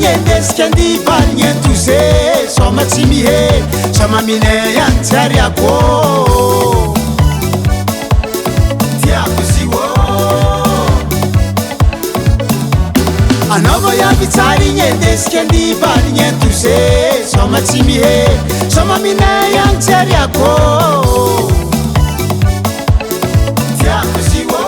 nyendeskandi balnyentuse somatsimihe somamine yantsariako tiakusiwo anavo yavitsari nyendeskandi balnyentuse somatsimihe somamine yantsariako tiakusiwo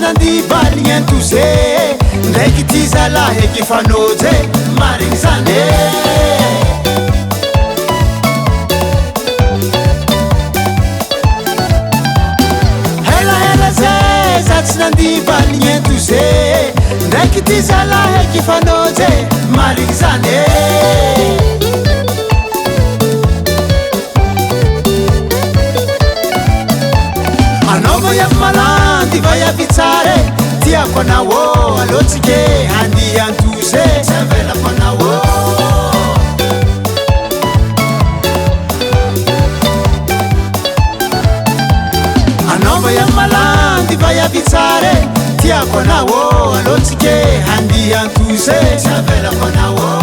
Nandi balnyentuse ndraiky ty zalahy eky fanoje marigny zane helaela zay za tsy nandi balnyentuse ndraiky ty zalahy eky fanoje marigny zane anavo yamalandy vayavitsare tiako anao alotsike handy antose savelako anao anavo yamalandy vayavitsare tiako anao alotsike handy antose savelako anao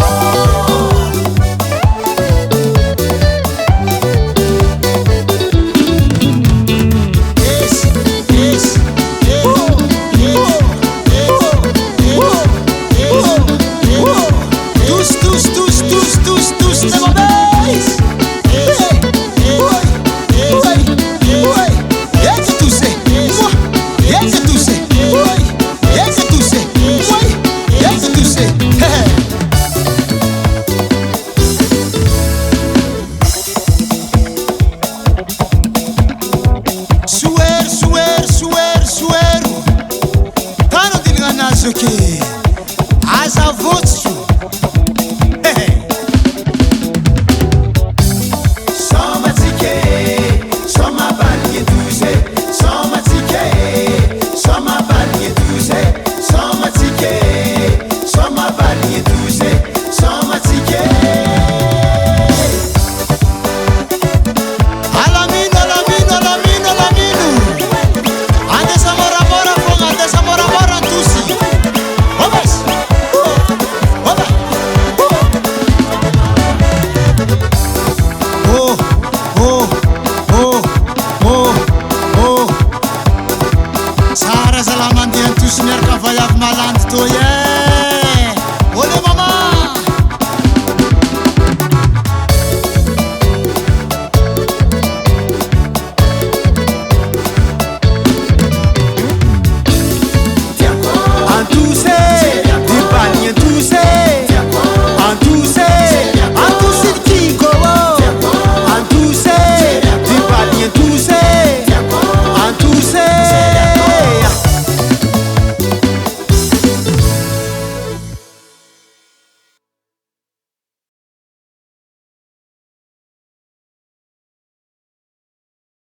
Aza voce